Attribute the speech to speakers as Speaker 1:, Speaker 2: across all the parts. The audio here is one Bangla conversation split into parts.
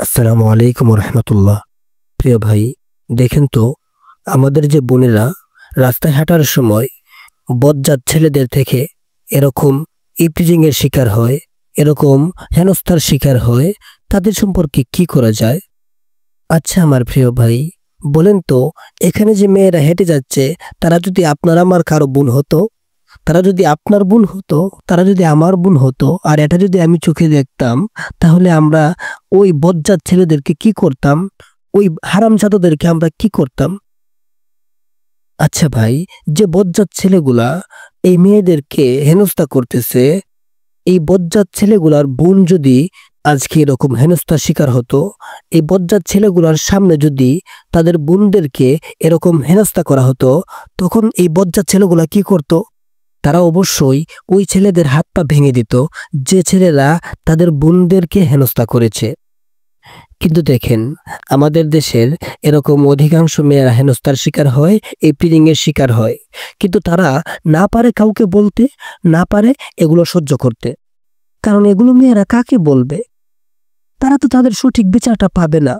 Speaker 1: আসসালামু আলাইকুম রহমতুল্লাহ। প্রিয় ভাই, দেখেন তো, আমাদের যে বোনেরা রাস্তায় হাঁটার সময় বজ্জাত ছেলেদের থেকে এরকম ইপটিজিং এর শিকার হয়, এরকম হেনস্থার শিকার হয়, তাদের সম্পর্কে কি করা যায়? আচ্ছা আমার প্রিয় ভাই, বলেন তো, এখানে যে মেয়েরা হেঁটে যাচ্ছে, তারা যদি আপনার আমার কারো বোন হতো, তারা যদি আপনার বোন হতো, তারা যদি আমার বোন হতো, আর এটা যদি আমি চোখে দেখতাম, তাহলে আমরা ওই বজ্জাত ছেলেদেরকে কি করতাম? ওই হারামজাদাদেরকে আমরা কি করতাম? আচ্ছা ভাই, যে বজ্জাত ছেলেগুলা এই মেয়েদেরকে হেনস্থা করতেছে, এই বজ্জাত ছেলেগুলার বোন যদি আজকে এরকম হেনস্থার শিকার হতো, এই বজ্জাত ছেলেগুলার সামনে যদি তাদের বোনদেরকে এরকম হেনস্থা করা হতো, তখন এই বজ্জাত ছেলেগুলা কি করত? তারা অবশ্যই ওই ছেলেদের হাত পা ভেঙে দিত, যে ছেলেরা তাদের বোনদেরকে হেনস্থা করেছে। কিন্তু দেখেন, আমাদের দেশের এরকম অধিকাংশ মেয়েরা হেনস্থার শিকার হয়, এই পিরিং এর শিকার হয়, কিন্তু তারা না পারে কাউকে বলতে, না পারে এগুলো সহ্য করতে। কারণ এগুলো মেয়েরা কাকে বলবে? তারা তো তাদের সঠিক বিচারটা পাবে না।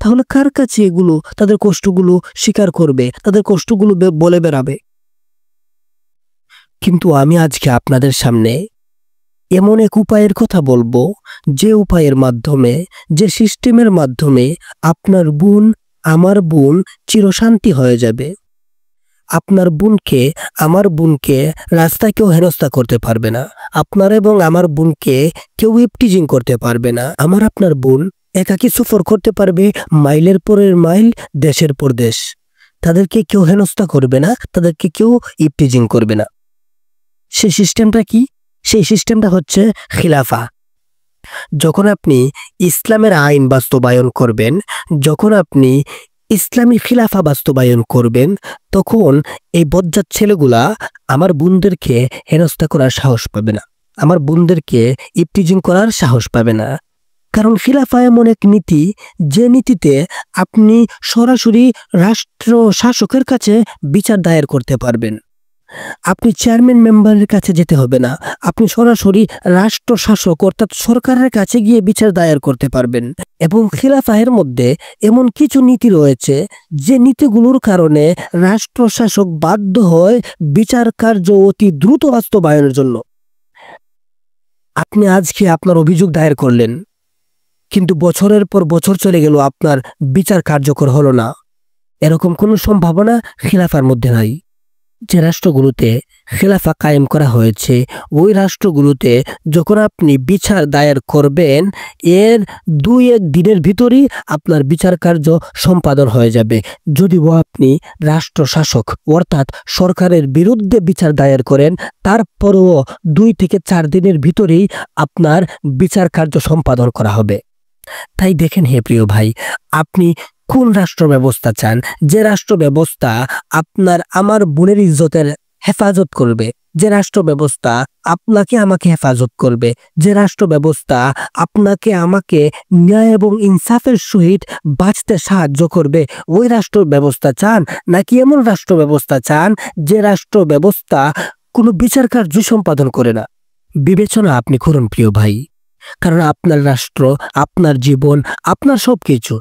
Speaker 1: তাহলে কার কাছে এগুলো তাদের কষ্টগুলো স্বীকার করবে, তাদের কষ্টগুলো বলে বেড়াবে? কিন্তু আমি আজকে আপনাদের সামনে এমন এক উপায়ের কথা বলবো, যে উপায়ের মাধ্যমে, যে সিস্টেমের মাধ্যমে আপনার বোন, আমার বোন চিরশান্তি হয়ে যাবে। আপনার বোনকে, আমার বোনকে রাস্তায় কেউ হেনস্থা করতে পারবে না। আপনার এবং আমার বোনকে কেউ ইপটিজিং করতে পারবে না। আমার আপনার বোন একাকী সফর করতে পারবে মাইলের পরের মাইল, দেশের পর দেশ। তাদেরকে কেউ হেনস্থা করবে না, তাদেরকে কেউ ইপটিজিং করবে না। সেই সিস্টেমটা কি? সেই সিস্টেমটা হচ্ছে খিলাফা। যখন আপনি ইসলামের আইন বাস্তবায়ন করবেন, যখন আপনি ইসলামী খিলাফা বাস্তবায়ন করবেন, তখন এই বজ্জাত ছেলেগুলা আমার বোনদেরকে হেনস্থা করার সাহস পাবে না, আমার বোনদেরকে ইপটিজিং করার সাহস পাবে না। কারণ খিলাফা এমন এক নীতি, যে নীতিতে আপনি সরাসরি রাষ্ট্র শাসকের কাছে বিচার দায়ের করতে পারবেন। আপনি চেয়ারম্যান মেম্বারের কাছে যেতে হবে না, আপনি সরাসরি রাষ্ট্র শাসক অর্থাৎ সরকারের কাছে গিয়ে বিচার দায়ের করতে পারবেন। এবং খিলাফায়ের মধ্যে এমন কিছু নীতি রয়েছে, যে নীতিগুলোর কারণে রাষ্ট্র শাসক বাধ্য হয় বিচার কার্য অতি দ্রুত বাস্তবায়নের জন্য। আপনি আজকে আপনার অভিযোগ দায়ের করলেন, কিন্তু বছরের পর বছর চলে গেল, আপনার বিচার কার্যকর হলো না। এরকম কোনো সম্ভাবনা খিলাফার মধ্যে নাই। যে রাষ্ট্রগুলোতে খেলাফা কায়েম করা হয়েছে, ওই রাষ্ট্রগুলোতে যখন আপনি বিচার দায়ের করবেন, এর 2-1 দিনের ভিতরই আপনার বিচার কার্য সম্পাদন হয়ে যাবে। যদিও আপনি রাষ্ট্র শাসক অর্থাৎ সরকারের বিরুদ্ধে বিচার দায়ের করেন, তারপরও 2 থেকে 4 দিনের ভিতরেই আপনার বিচার কার্য সম্পাদন করা হবে। তাই দেখেন হে প্রিয় ভাই, আপনি কোন রাষ্ট্র ব্যবস্থা চান? যে রাষ্ট্র ব্যবস্থা আপনার আমার বোনের ইজ্জতের হেফাজত করবে, যে রাষ্ট্র ব্যবস্থা আপনাকে আমাকে হেফাজত করবে, যে রাষ্ট্র ব্যবস্থা আপনাকে আমাকে ন্যায় এবং ইনসাফের সহিত বাঁচতে সাহায্য করবে, ওই রাষ্ট্র ব্যবস্থা চান? নাকি এমন রাষ্ট্র ব্যবস্থা চান যে রাষ্ট্র ব্যবস্থা কোনো বিচার কার্য সম্পাদন করে না? বিবেচনা আপনি করুন প্রিয় ভাই। কারণ আপনার রাষ্ট্র, আপনার জীবন, আপনার সবকিছু,